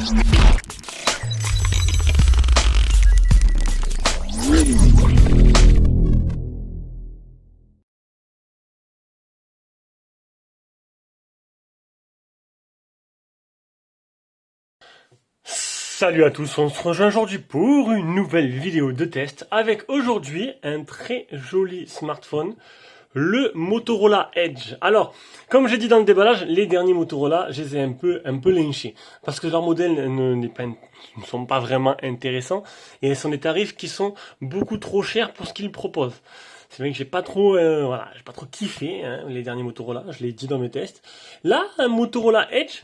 Salut à tous, on se rejoint aujourd'hui pour une nouvelle vidéo de test avec aujourd'hui un très joli smartphone, le Motorola Edge. Alors, comme j'ai dit dans le déballage, les derniers Motorola, je les ai un peu lynchés parce que leurs modèles ne sont pas vraiment intéressants et ce sont des tarifs qui sont beaucoup trop chers pour ce qu'ils proposent. C'est vrai que j'ai pas trop kiffé hein, les derniers Motorola, je l'ai dit dans mes tests. Là, un Motorola Edge.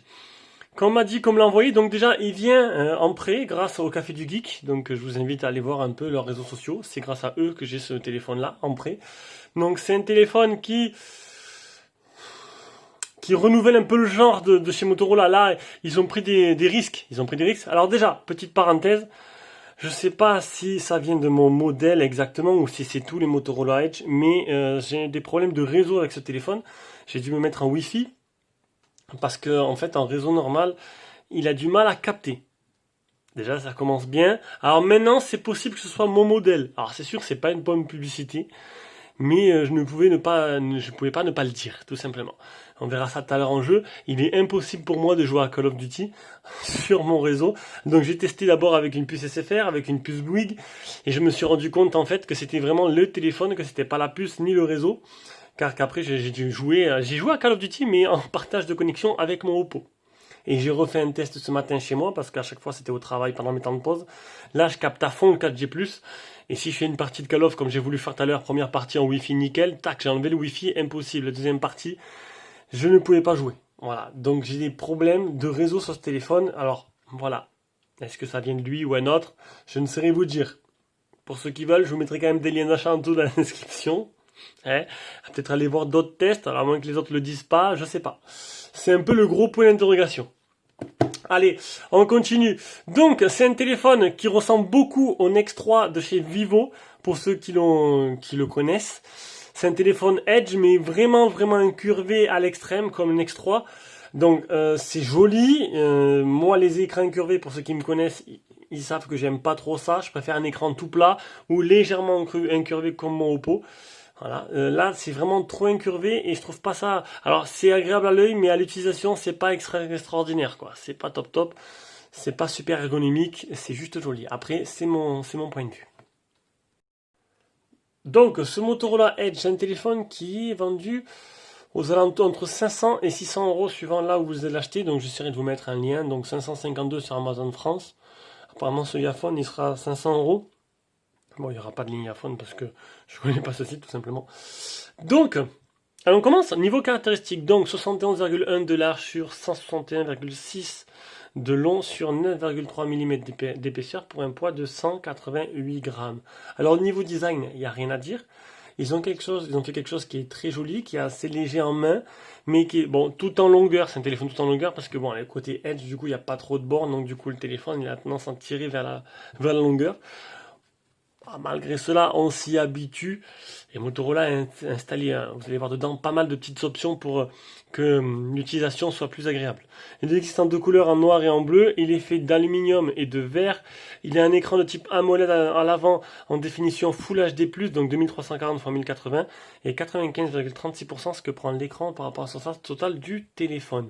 Quand on m'a dit qu'on me l'a envoyé, donc déjà il vient en prêt grâce au Café du Geek, donc je vous invite à aller voir un peu leurs réseaux sociaux, c'est grâce à eux que j'ai ce téléphone là en prêt. Donc c'est un téléphone qui renouvelle un peu le genre de chez Motorola. Là ils ont pris des risques, Alors déjà, petite parenthèse, je sais pas si ça vient de mon modèle exactement ou si c'est tous les Motorola Edge, mais j'ai des problèmes de réseau avec ce téléphone. J'ai dû me mettre en Wi-Fi. Parce que en fait, en réseau normal, il a du mal à capter. Déjà, ça commence bien. Alors maintenant, c'est possible que ce soit mon modèle. Alors c'est sûr, c'est pas une bonne publicité, mais je pouvais pas ne pas le dire, tout simplement. On verra ça tout à l'heure en jeu. Il est impossible pour moi de jouer à Call of Duty sur mon réseau. Donc j'ai testé d'abord avec une puce SFR, avec une puce Bouygues, et je me suis rendu compte en fait que c'était vraiment le téléphone, que c'était pas la puce ni le réseau. Car qu'après j'ai joué à Call of Duty mais en partage de connexion avec mon Oppo. Et j'ai refait un test ce matin chez moi parce qu'à chaque fois c'était au travail pendant mes temps de pause. Là je capte à fond le 4G+. Et si je fais une partie de Call of comme j'ai voulu faire tout à l'heure, première partie en Wi-Fi nickel, tac, j'ai enlevé le Wi-Fi, impossible. La deuxième partie, je ne pouvais pas jouer. Voilà, donc j'ai des problèmes de réseau sur ce téléphone. Alors voilà, est-ce que ça vient de lui ou un autre? Je ne saurais vous dire. Pour ceux qui veulent, je vous mettrai quand même des liens d'achat en dessous dans la description. Hein, peut-être aller voir d'autres tests, alors à moins que les autres le disent pas, je sais pas. C'est un peu le gros point d'interrogation. Allez, on continue. Donc, c'est un téléphone qui ressemble beaucoup au Nex 3 de chez Vivo, pour ceux qui le connaissent. C'est un téléphone Edge, mais vraiment incurvé à l'extrême, comme le Nex 3. Donc, c'est joli. Moi, les écrans incurvés, pour ceux qui me connaissent, ils savent que j'aime pas trop ça. Je préfère un écran tout plat ou légèrement incurvé comme mon Oppo. Voilà, là c'est vraiment trop incurvé et je trouve pas ça. Alors c'est agréable à l'œil, mais à l'utilisation c'est pas extraordinaire quoi. C'est pas top, c'est pas super ergonomique, c'est juste joli. Après c'est mon point de vue. Donc ce Motorola Edge, c'est un téléphone qui est vendu aux alentours entre 500 et 600 euros suivant là où vous allez l'acheter. Donc j'essaierai de vous mettre un lien. Donc 552 sur Amazon France. Apparemment ce iPhone il sera 500 euros. Bon, il n'y aura pas de ligne iPhone parce que je ne connais pas ce site tout simplement. Donc, alors on commence. Niveau caractéristiques, donc 71,1 de large sur 161,6 de long sur 9,3 mm d'épaisseur pour un poids de 188 grammes. Alors, niveau design, il n'y a rien à dire. Ils ont fait quelque chose qui est très joli, qui est assez léger en main, mais qui est, bon, tout en longueur. C'est un téléphone tout en longueur parce que, bon, le côté Edge, du coup, il n'y a pas trop de bornes, donc du coup, le téléphone, il a tendance à tirer vers la longueur. Malgré cela, on s'y habitue. Et Motorola a installé, vous allez voir dedans, pas mal de petites options pour que l'utilisation soit plus agréable. Il existe en deux couleurs, en noir et en bleu. Il est fait d'aluminium et de verre. Il a un écran de type AMOLED à l'avant en définition Full HD+, donc 2340 x 1080 et 95,36% ce que prend l'écran par rapport à la surface totale du téléphone.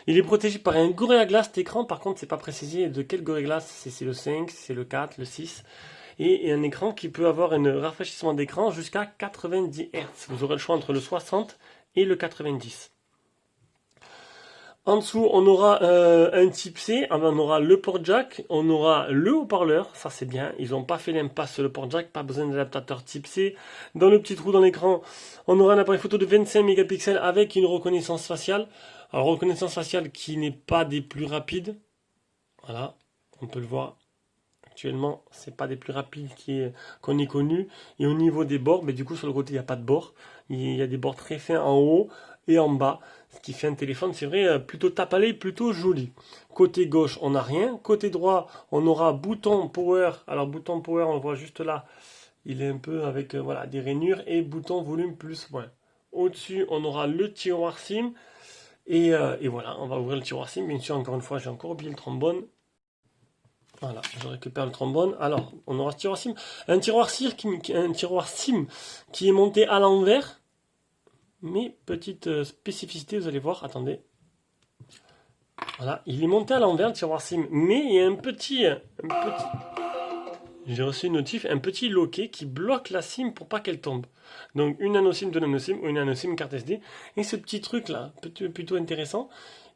Il est protégé par un Gorilla Glass. Cet écran, par contre, c'est pas précisé de quel Gorilla Glass. C'est le 5, c'est le 4, le 6. Et un écran qui peut avoir un rafraîchissement d'écran jusqu'à 90 Hz. Vous aurez le choix entre le 60 et le 90. En dessous, on aura un type C, on aura le port jack, on aura le haut-parleur, ça c'est bien, ils n'ont pas fait l'impasse sur le port jack, pas besoin d'adaptateur type C. Dans le petit trou dans l'écran, on aura un appareil photo de 25 mégapixels avec une reconnaissance faciale. Alors reconnaissance faciale qui n'est pas des plus rapides, voilà, on peut le voir. Actuellement, c'est pas des plus rapides qu'on ait connu. Et au niveau des bords, mais du coup sur le côté il n'y a pas de bord. Il y a des bords très fins en haut et en bas. Ce qui fait un téléphone, c'est vrai, plutôt tape à l'œil, plutôt joli. Côté gauche, on n'a rien. Côté droit, on aura bouton power. Alors bouton power, on le voit juste là. Il est un peu avec voilà, des rainures. Et bouton volume plus moins. Au-dessus, on aura le tiroir SIM. Et voilà, on va ouvrir le tiroir SIM. Bien sûr, encore une fois, j'ai encore oublié le trombone. Voilà, je récupère le trombone. Alors, on aura ce tiroir SIM. Un tiroir SIM qui est monté à l'envers. Mais petite spécificité, vous allez voir, attendez. Voilà, il est monté à l'envers le tiroir SIM. Mais il y a un petit... J'ai reçu une notif, un petit loquet qui bloque la SIM pour pas qu'elle tombe. Donc une nano SIM, deux nano SIM ou une nano SIM carte SD. Et ce petit truc là, plutôt intéressant,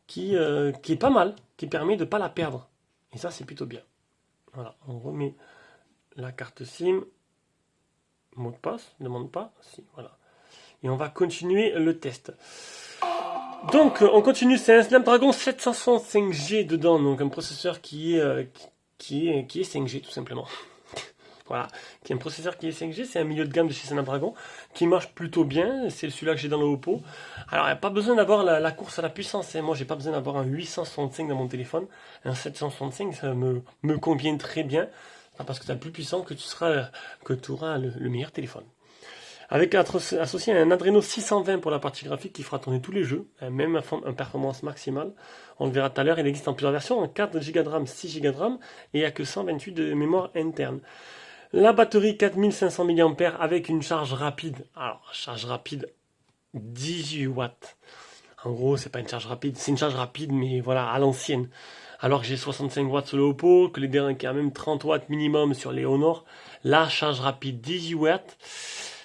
qui est pas mal, qui permet de pas la perdre. Et ça c'est plutôt bien. Voilà, on remet la carte SIM. Mot de passe, ne demande pas. Si, voilà. Et on va continuer le test. Donc on continue, c'est un Snapdragon 765G dedans, donc un processeur qui est 5G tout simplement. Voilà, qui est un processeur qui est 5G, c'est un milieu de gamme de chez Snapdragon, qui marche plutôt bien, c'est celui-là que j'ai dans le Oppo. Alors, il n'y a pas besoin d'avoir la course à la puissance, hein. Moi, j'ai pas besoin d'avoir un 865 dans mon téléphone, un 765, ça me convient très bien, parce que tu as le plus puissant que tu auras le meilleur téléphone. Avec associé un Adreno 620 pour la partie graphique qui fera tourner tous les jeux, même en performance maximale. On le verra tout à l'heure, il existe en plusieurs versions, en 4 Go de RAM, 6 Go de RAM, et il n'y a que 128 de mémoire interne. La batterie 4500 mAh avec une charge rapide. Alors, charge rapide 18 watts. En gros, c'est pas une charge rapide, c'est une charge rapide, mais voilà, à l'ancienne. Alors que j'ai 65 watts sur le Oppo, que les derniers qui a même 30 watts minimum sur les Honor. La charge rapide 18 watts,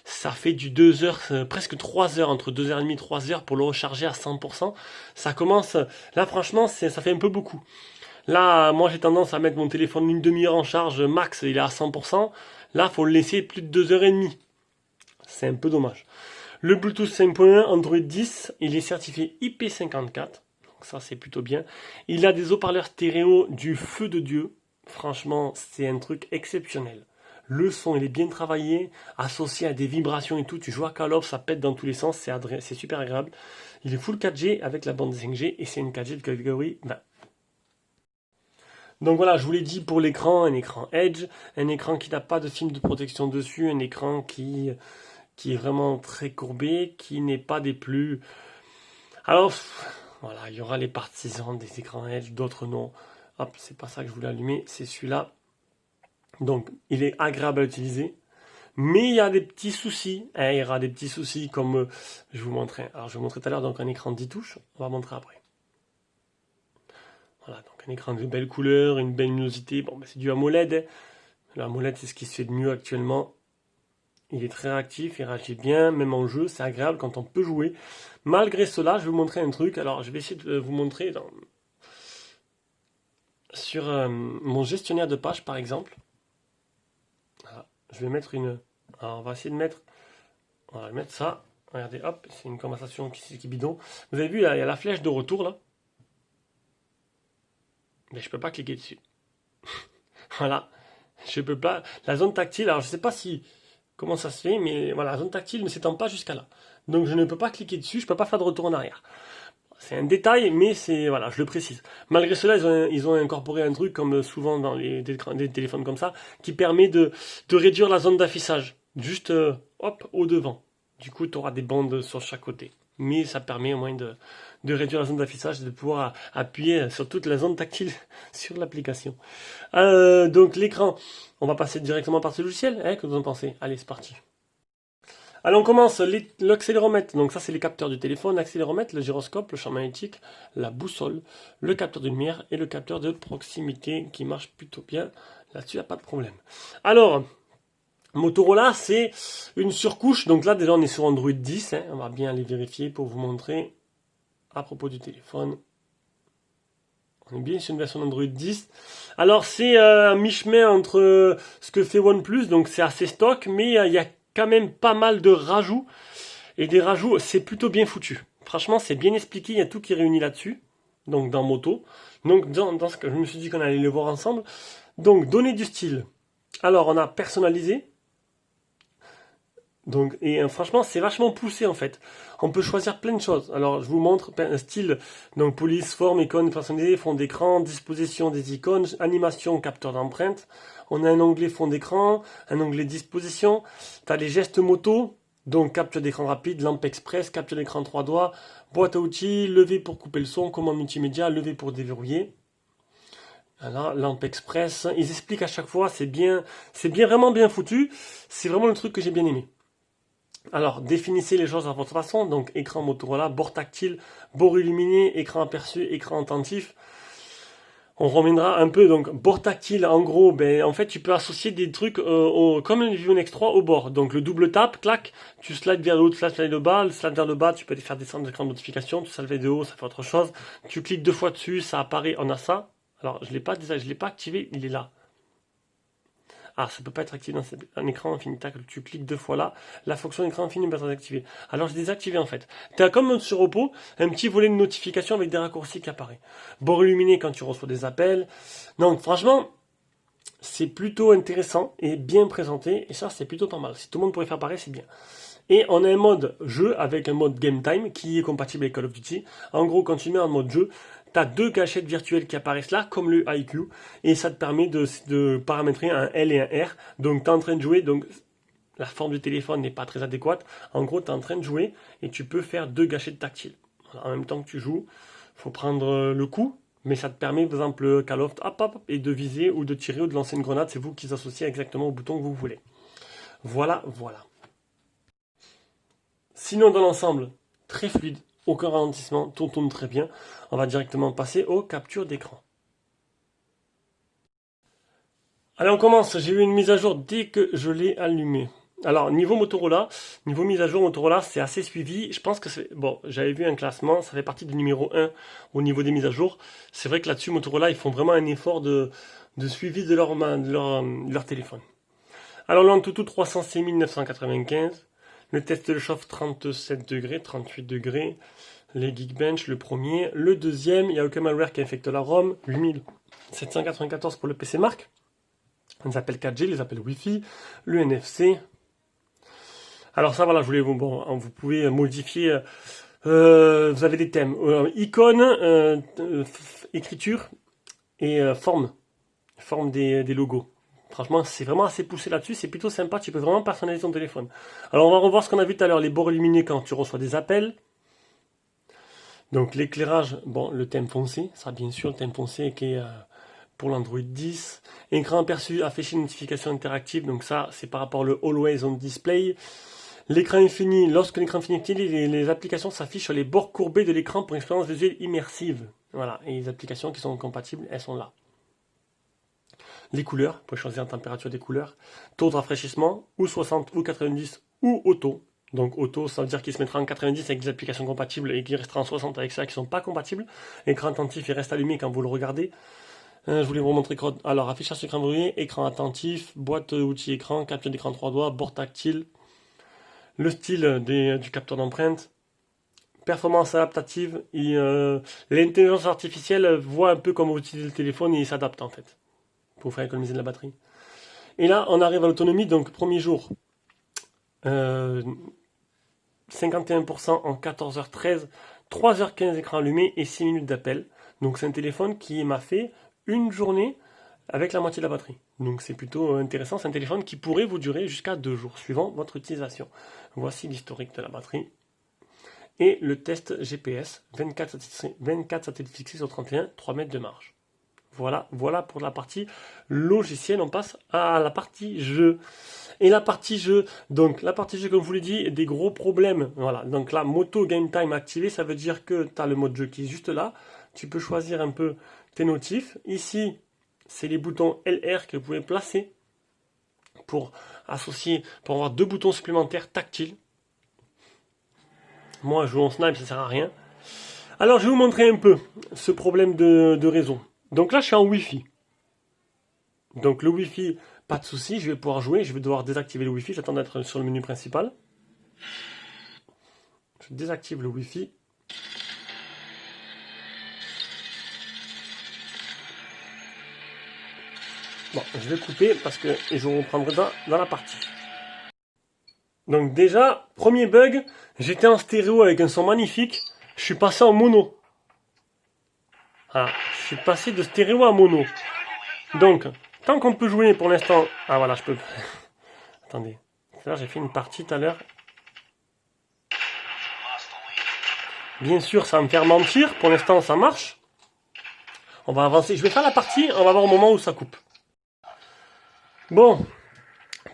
ça fait du 2 heures, presque 3 heures, entre 2h30 et 3 heures pour le recharger à 100%. Ça commence, là franchement, ça fait un peu beaucoup. Là, moi j'ai tendance à mettre mon téléphone une demi-heure en charge max, il est à 100%. Là, faut le laisser plus de 2h30. C'est un peu dommage. Le Bluetooth 5.1 Android 10, il est certifié IP54. Donc ça, c'est plutôt bien. Il a des haut-parleurs stéréo du feu de Dieu. Franchement, c'est un truc exceptionnel. Le son, il est bien travaillé, associé à des vibrations et tout. Tu joues à Call of, ça pète dans tous les sens, c'est super agréable. Il est full 4G avec la bande 5G et c'est une 4G de catégorie 20. Donc voilà, je vous l'ai dit pour l'écran, un écran Edge, un écran qui n'a pas de film de protection dessus, un écran qui est vraiment très courbé, qui n'est pas des plus... Alors, voilà, il y aura les partisans des écrans Edge, d'autres non. Hop, c'est pas ça que je voulais allumer, c'est celui-là. Donc, il est agréable à utiliser, mais il y a des petits soucis. Hein, il y aura des petits soucis comme je vous montrais. Alors, je vous montrais tout à l'heure, donc un écran 10 touches, on va montrer après. Voilà, donc un écran de belle couleur, une belle luminosité. Bon, ben c'est du AMOLED. Hein. L'AMOLED, c'est ce qui se fait de mieux actuellement. Il est très réactif, il réagit bien, même en jeu, c'est agréable quand on peut jouer. Malgré cela, je vais vous montrer un truc. Alors, je vais essayer de vous montrer sur mon gestionnaire de page, par exemple. Voilà, je vais mettre une... Alors, on va essayer de mettre... On va mettre ça. Regardez, hop, c'est une conversation qui bidon. Vous avez vu, là, il y a la flèche de retour, là. Mais je peux pas cliquer dessus. Voilà, je peux pas. La zone tactile, alors je sais pas comment ça se fait, mais voilà, la zone tactile ne s'étend pas jusqu'à là. Donc je ne peux pas cliquer dessus, je peux pas faire de retour en arrière. C'est un détail, mais c'est voilà, je le précise. Malgré cela, ils ont incorporé un truc comme souvent dans des téléphones comme ça, qui permet de réduire la zone d'affichage, juste hop au devant. Du coup, tu auras des bandes sur chaque côté. Mais ça permet au moins de réduire la zone d'affichage et de pouvoir appuyer sur toute la zone tactile sur l'application. Donc l'écran, on va passer directement par ce logiciel. Hein, que vous en pensez? Allez, c'est parti. Alors on commence l'accéléromètre. Donc ça c'est les capteurs du téléphone, l'accéléromètre, le gyroscope, le champ magnétique, la boussole, le capteur de lumière et le capteur de proximité qui marche plutôt bien. Là-dessus, il n'y a pas de problème. Alors, Motorola, c'est une surcouche. Donc là, déjà, on est sur Android 10. Hein. On va bien aller vérifier pour vous montrer à propos du téléphone. On est bien sur une version d'Android 10. Alors, c'est un mi-chemin entre ce que fait OnePlus. Donc, c'est assez stock, mais il y a quand même pas mal de rajouts. Et des rajouts, c'est plutôt bien foutu. Franchement, c'est bien expliqué. Il y a tout qui est réuni là-dessus. Donc, dans Moto. Donc, dans ce que je me suis dit qu'on allait les voir ensemble. Donc, données du style. Alors, on a personnalisé. Donc, franchement, c'est vachement poussé en fait. On peut choisir plein de choses. Alors, je vous montre un style. Donc, police, forme, icône personnalisée, fond d'écran, disposition des icônes, animation, capteur d'empreinte. On a un onglet fond d'écran, un onglet disposition. Tu as les gestes moto, donc capture d'écran rapide, lampe express, capture d'écran 3 doigts, boîte à outils, lever pour couper le son, commande multimédia, lever pour déverrouiller. Voilà, lampe express. Ils expliquent à chaque fois, c'est bien vraiment bien foutu. C'est vraiment le truc que j'ai bien aimé. Alors, définissez les choses à votre façon. Donc, écran Motorola, bord tactile, bord illuminé, écran aperçu, écran attentif. On reviendra un peu. Donc, bord tactile, en gros, ben, en fait, tu peux associer des trucs comme le Vivo X3 au bord. Donc, le double tap, clac, tu slides vers le haut, tu slides vers le bas. Le slide vers le bas, tu peux faire descendre l'écran de notification. Tu slides vers le haut, ça fait autre chose. Tu cliques 2 fois dessus, ça apparaît, on a ça. Alors, je l'ai pas activé, il est là. Ah, ça peut pas être activé dans un écran infini. Tac, tu cliques 2 fois là. La fonction écran infini n'est pas activée. Alors, j'ai désactivé en fait. Tu as comme sur Oppo, un petit volet de notification avec des raccourcis qui apparaît. Bord illuminé quand tu reçois des appels. Donc, franchement, c'est plutôt intéressant et bien présenté. Et ça, c'est plutôt pas mal. Si tout le monde pourrait faire pareil, c'est bien. Et on a un mode jeu avec un mode game time qui est compatible avec Call of Duty. En gros, quand tu mets en mode jeu, tu as 2 gâchettes virtuelles qui apparaissent là, comme le IQ, et ça te permet de paramétrer un L et un R. Donc tu es en train de jouer, donc la forme du téléphone n'est pas très adéquate. En gros, tu es en train de jouer et tu peux faire 2 gâchettes tactiles. En même temps que tu joues, il faut prendre le coup, mais ça te permet, par exemple, Call of, hop, et de viser ou de tirer ou de lancer une grenade. C'est vous qui associez exactement au bouton que vous voulez. Voilà, voilà. Sinon, dans l'ensemble, très fluide, aucun ralentissement, tout tourne très bien. On va directement passer aux captures d'écran. Allez, on commence. J'ai eu une mise à jour dès que je l'ai allumé. Alors, niveau Motorola, niveau mise à jour Motorola, c'est assez suivi. Je pense que c'est... Bon, j'avais vu un classement, ça fait partie du numéro 1 au niveau des mises à jour. C'est vrai que là-dessus, Motorola, ils font vraiment un effort de suivi de leur téléphone. Alors, l'Antutu 306 995. Le test de chauffe 37 degrés, 38 degrés. Les Geekbench, le premier. Le deuxième, il n'y a aucun malware qui infecte la ROM. 8794 pour le PC Mark. Les appels 4G, les appels Wi-Fi. Le NFC. Alors ça, voilà, je voulais vous... Bon, vous pouvez modifier... vous avez des thèmes. Icône, écriture et forme. Forme des logos. Franchement, c'est vraiment assez poussé là-dessus, c'est plutôt sympa, tu peux vraiment personnaliser ton téléphone. Alors on va revoir ce qu'on a vu tout à l'heure, les bords illuminés quand tu reçois des appels. Donc l'éclairage, bon, le thème foncé, ça bien sûr, le thème foncé qui est pour l'Android 10. Écran aperçu, afficher une notification interactive, donc ça c'est par rapport au Always on Display. L'écran infini, lorsque l'écran infini est activé, les applications s'affichent sur les bords courbés de l'écran pour une expérience visuelle immersive. Voilà, et les applications qui sont compatibles, elles sont là. Les couleurs, vous pouvez choisir la température des couleurs. Taux de rafraîchissement, ou 60, ou 90, ou auto. Donc auto, ça veut dire qu'il se mettra en 90 avec des applications compatibles et qu'il restera en 60 avec celles qui ne sont pas compatibles. Écran attentif, il reste allumé quand vous le regardez. Je voulais vous montrer. Alors, affichage sur écran brouillé, écran attentif, boîte outils écran, capture d'écran 3 doigts, bord tactile. Le style du capteur d'empreinte. Performance adaptative. L'intelligence artificielle voit un peu comment vous utilisez le téléphone et il s'adapte en fait. Pour faire économiser de la batterie. Et là, on arrive à l'autonomie, donc premier jour, 51% en 14h13, 3h15 écran allumé et 6 minutes d'appel. Donc c'est un téléphone qui m'a fait une journée avec la moitié de la batterie. Donc c'est plutôt intéressant, c'est un téléphone qui pourrait vous durer jusqu'à 2 jours, suivant votre utilisation. Voici l'historique de la batterie. Et le test GPS, 24 satellites fixés sur 31, 3 mètres de marge. Voilà pour la partie logicielle. On passe à la partie jeu. Et la partie jeu, donc la partie jeu, comme je vous l'ai dit, des gros problèmes. Voilà, donc la Moto Game Time activée, ça veut dire que tu as le mode jeu qui est juste là. Tu peux choisir un peu tes notifs. Ici, c'est les boutons LR que vous pouvez placer pour associer, pour avoir 2 boutons supplémentaires tactiles. Moi, je joue en snipe, ça sert à rien. Alors, je vais vous montrer un peu ce problème de réseau. Donc là, je suis en Wi-Fi. Donc le Wi-Fi, pas de souci, je vais pouvoir jouer. Je vais devoir désactiver le Wi-Fi. J'attends d'être sur le menu principal. Je désactive le Wi-Fi. Bon, je vais couper parce que et je reprendrai dans la partie. Donc déjà, premier bug, j'étais en stéréo avec un son magnifique. Je suis passé en mono. Ah, je suis passé de stéréo à mono. Donc, tant qu'on peut jouer pour l'instant... Ah voilà, je peux... Attendez. Là, j'ai fait une partie tout à l'heure. Bien sûr, ça va me faire mentir. Pour l'instant, ça marche. On va avancer. Je vais faire la partie, on va voir au moment où ça coupe. Bon,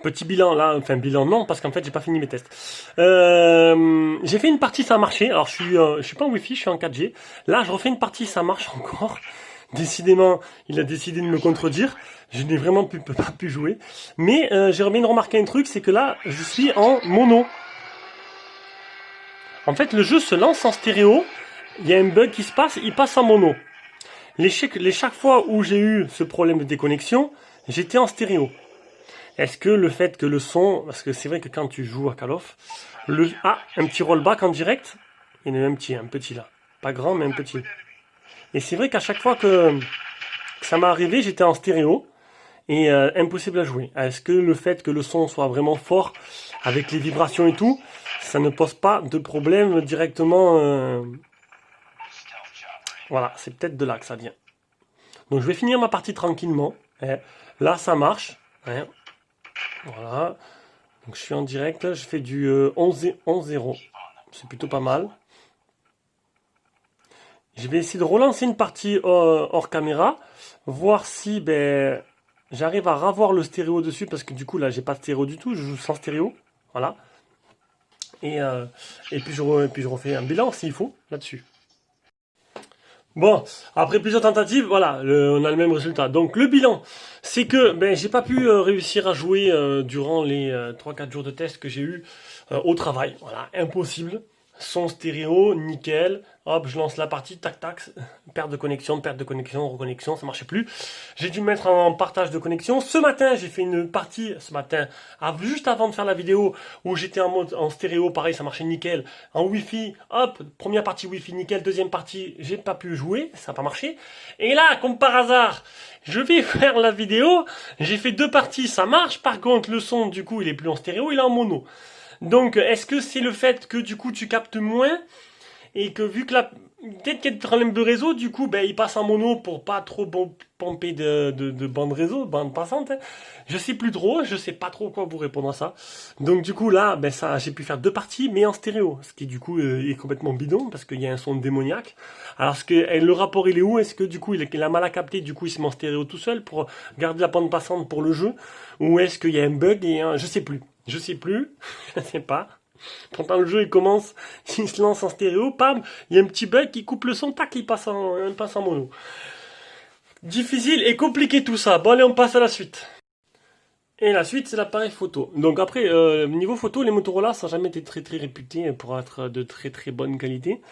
petit bilan là, enfin bilan non, parce qu'en fait j'ai pas fini mes tests. J'ai fait une partie, ça a marché. Alors je suis pas en Wi-Fi, je suis en 4G. Là je refais une partie, ça marche encore. Décidément, il a décidé de me contredire. Je n'ai vraiment pas pu jouer. Mais j'ai bien remarqué un truc, c'est que là je suis en mono. En fait le jeu se lance en stéréo. Il y a un bug qui se passe, il passe en mono. Chaque fois où j'ai eu ce problème de déconnexion, j'étais en stéréo. Est-ce que le fait que le son, parce que c'est vrai que quand tu joues à Call of, un petit rollback en direct, il y en a un petit là. Pas grand, mais un petit. Et c'est vrai qu'à chaque fois que ça m'est arrivé, j'étais en stéréo et impossible à jouer. Est-ce que le fait que le son soit vraiment fort, avec les vibrations et tout, ça ne pose pas de problème directement Voilà, c'est peut-être de là que ça vient. Donc je vais finir ma partie tranquillement. Là, ça marche. Voilà. Donc je suis en direct. Je fais du 11-0. C'est plutôt pas mal. Je vais essayer de relancer une partie hors caméra. Voir si j'arrive à ravoir le stéréo dessus. Parce que du coup, là, j'ai pas de stéréo du tout. Je joue sans stéréo. Voilà. Et puis je refais un bilan s'il faut là-dessus. Bon, après plusieurs tentatives, voilà, on a le même résultat. Donc le bilan, c'est que j'ai pas pu réussir à jouer durant les 3-4 jours de test que j'ai eu au travail. Voilà, impossible. Son stéréo, nickel. Hop, je lance la partie, tac tac, perte de connexion, reconnexion, ça marchait plus. J'ai dû me mettre en partage de connexion. Ce matin, j'ai fait une partie, juste avant de faire la vidéo, où j'étais en stéréo, pareil, ça marchait nickel. En Wi-Fi, hop, première partie Wi-Fi nickel, deuxième partie, j'ai pas pu jouer, ça n'a pas marché. Et là, comme par hasard, je vais faire la vidéo, j'ai fait 2 parties, ça marche. Par contre, le son, du coup, il est plus en stéréo, il est en mono. Donc, est-ce que c'est le fait que du coup tu captes moins et que vu que peut-être qu'il y a des problèmes de réseau, du coup, il passe en mono pour pas trop pomper de bande réseau, bande passante. Je sais plus trop, je sais pas trop quoi vous répondre à ça. Donc du coup là, j'ai pu faire 2 parties, mais en stéréo, ce qui du coup est complètement bidon parce qu'il y a un son démoniaque. Alors le rapport il est où? Est-ce que du coup il a mal à capter, du coup il se met en stéréo tout seul pour garder la bande passante pour le jeu, ou est-ce qu'il y a un bug et je sais plus, je sais pas. Pourtant le jeu il commence, il se lance en stéréo, pam, il y a un petit bug qui coupe le son, tac, il passe en mono. Difficile et compliqué tout ça. Bon allez, on passe à la suite. Et la suite c'est l'appareil photo. Donc après, niveau photo, les Motorola ça n'a jamais été très réputés pour être de très bonne qualité.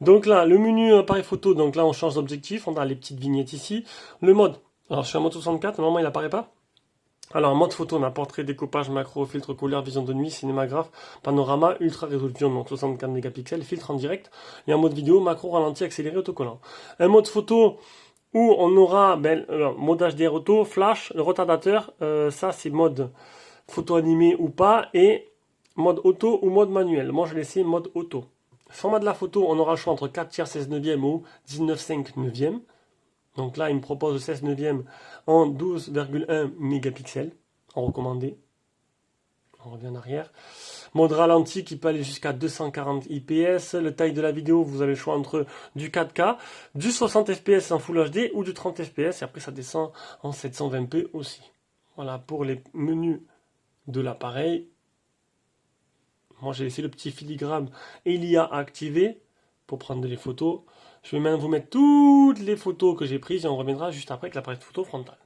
Donc là, le menu appareil photo, donc là on change d'objectif, on a les petites vignettes ici. Le mode, alors je suis en mode 64, normalement il apparaît pas. Alors, mode photo, on a portrait, découpage, macro, filtre couleur, vision de nuit, cinémagraphe, panorama, ultra résolution, donc 64 mégapixels, filtre en direct, et en mode vidéo, macro, ralenti, accéléré, autocollant. Un mode photo où on aura mode HDR auto, flash, le retardateur, ça c'est mode photo animé ou pas, et mode auto ou mode manuel. Moi je vais laisser mode auto. Format de la photo, on aura le choix entre 4 tiers 16 neuvième ou 19,5 neuvième. Donc là, il me propose 16 neuvième en 12,1 mégapixels en recommandé. On revient en arrière. Mode ralenti qui peut aller jusqu'à 240 IPS. Le taille de la vidéo, vous avez le choix entre du 4K, du 60 fps en Full HD ou du 30 fps. Et après, ça descend en 720p aussi. Voilà pour les menus de l'appareil. Moi, j'ai laissé le petit filigrane Elia activé pour prendre des photos. Je vais maintenant vous mettre toutes les photos que j'ai prises et on reviendra juste après avec l'appareil photo frontal.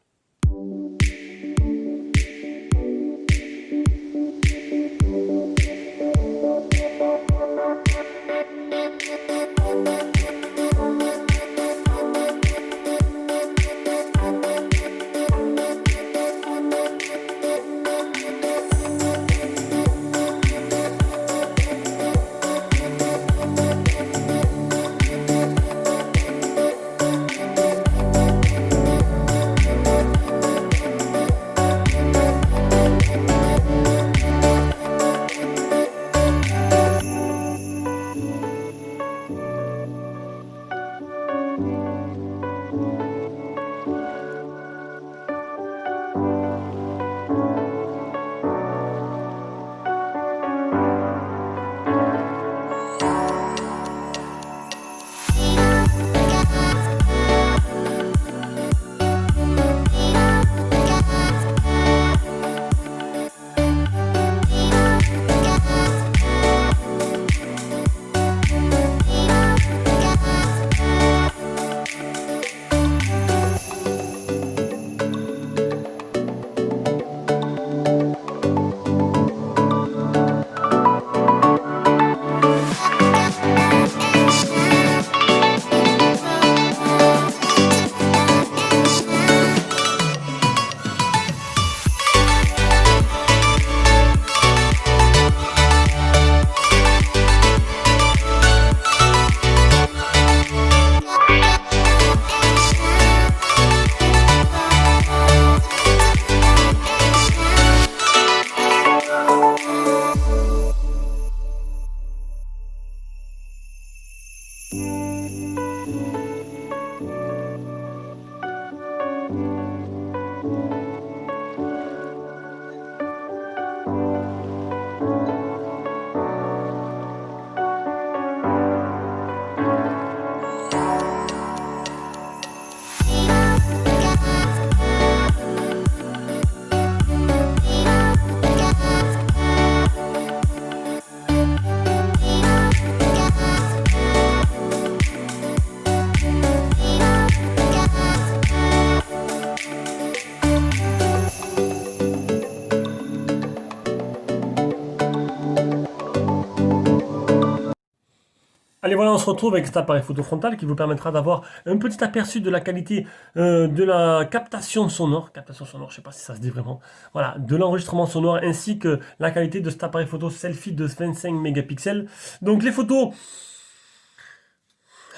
Allez, voilà, on se retrouve avec cet appareil photo frontal qui vous permettra d'avoir un petit aperçu de la qualité de la captation sonore. Captation sonore, je sais pas si ça se dit vraiment. Voilà, de l'enregistrement sonore ainsi que la qualité de cet appareil photo selfie de 25 mégapixels. Donc les photos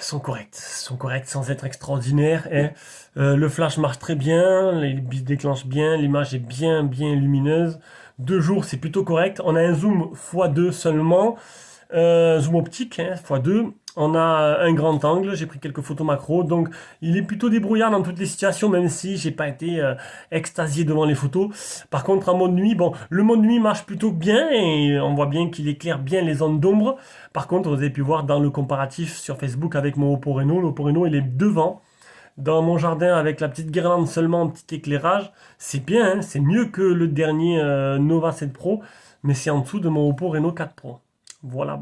sont correctes sans être extraordinaires. Et, le flash marche très bien, il déclenche bien, l'image est bien lumineuse. 2 jours, c'est plutôt correct. On a un zoom x2 seulement. Zoom optique, x2. On a un grand angle, j'ai pris quelques photos macro, donc il est plutôt débrouillard dans toutes les situations, même si j'ai pas été extasié devant les photos. Par contre, en mode nuit, bon, le mode nuit marche plutôt bien et on voit bien qu'il éclaire bien les zones d'ombre. Par contre, vous avez pu voir dans le comparatif sur Facebook avec mon Oppo Reno, l'Oppo Reno il est devant. Dans mon jardin avec la petite guirlande seulement, petit éclairage, c'est bien, c'est mieux que le dernier Nova 7 Pro, mais c'est en dessous de mon Oppo Reno 4 Pro. Voilà.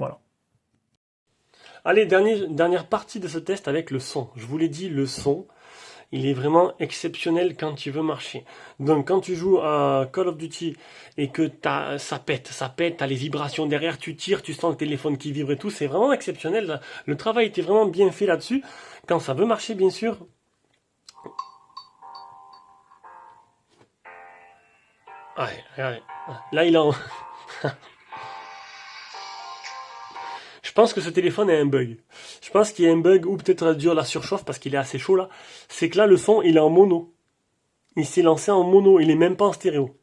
Allez, dernière partie de ce test avec le son. Je vous l'ai dit, le son, il est vraiment exceptionnel quand tu veux marcher. Donc quand tu joues à Call of Duty et que ça pète, t'as les vibrations derrière, tu tires, tu sens le téléphone qui vibre et tout, c'est vraiment exceptionnel. Le travail était vraiment bien fait là-dessus. Quand ça veut marcher, bien sûr. Allez. Là, il est en... Je pense que ce téléphone a un bug. Je pense qu'il y a un bug ou peut-être dû à la surchauffe parce qu'il est assez chaud là. C'est que là le son il est en mono. Il s'est lancé en mono, il est même pas en stéréo.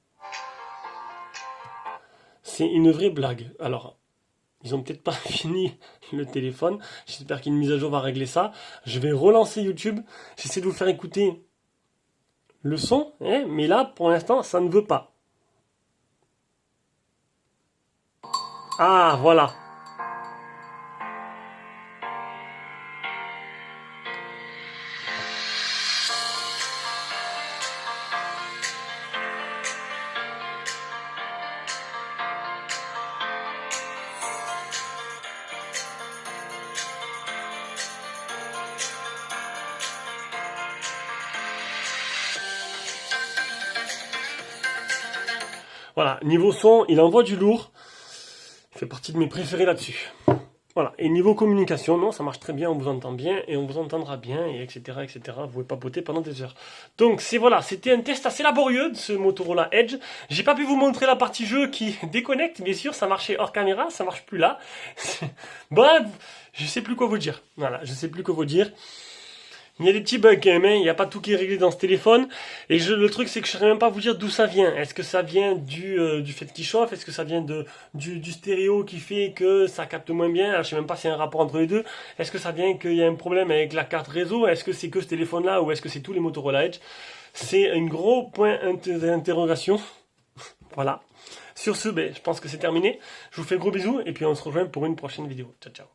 C'est une vraie blague. Alors, ils ont peut-être pas fini le téléphone. J'espère qu'une mise à jour va régler ça. Je vais relancer YouTube. J'essaie de vous faire écouter le son, mais là pour l'instant ça ne veut pas. Ah voilà. Voilà, niveau son, il envoie du lourd. Il fait partie de mes préférés là-dessus. Voilà, et niveau communication, non, ça marche très bien, on vous entend bien, et on vous entendra bien, et etc. Vous pouvez papoter pendant des heures. Donc, voilà, c'était un test assez laborieux de ce Motorola Edge. J'ai pas pu vous montrer la partie jeu qui déconnecte, bien sûr, ça marchait hors caméra, ça marche plus là. Bon, je sais plus quoi vous dire. Voilà, je sais plus quoi vous dire. Il y a des petits bugs quand même, il n'y a pas tout qui est réglé dans ce téléphone. Et le truc, c'est que je ne saurais même pas vous dire d'où ça vient. Est-ce que ça vient du fait qu'il chauffe? Est-ce que ça vient du stéréo qui fait que ça capte moins bien? Alors, je sais même pas s'il y a un rapport entre les deux. Est-ce que ça vient qu'il y a un problème avec la carte réseau? Est-ce que c'est que ce téléphone-là ou est-ce que c'est tous les Motorola Edge? C'est un gros point d'interrogation. Voilà. Sur ce, je pense que c'est terminé. Je vous fais gros bisous et puis on se rejoint pour une prochaine vidéo. Ciao, ciao.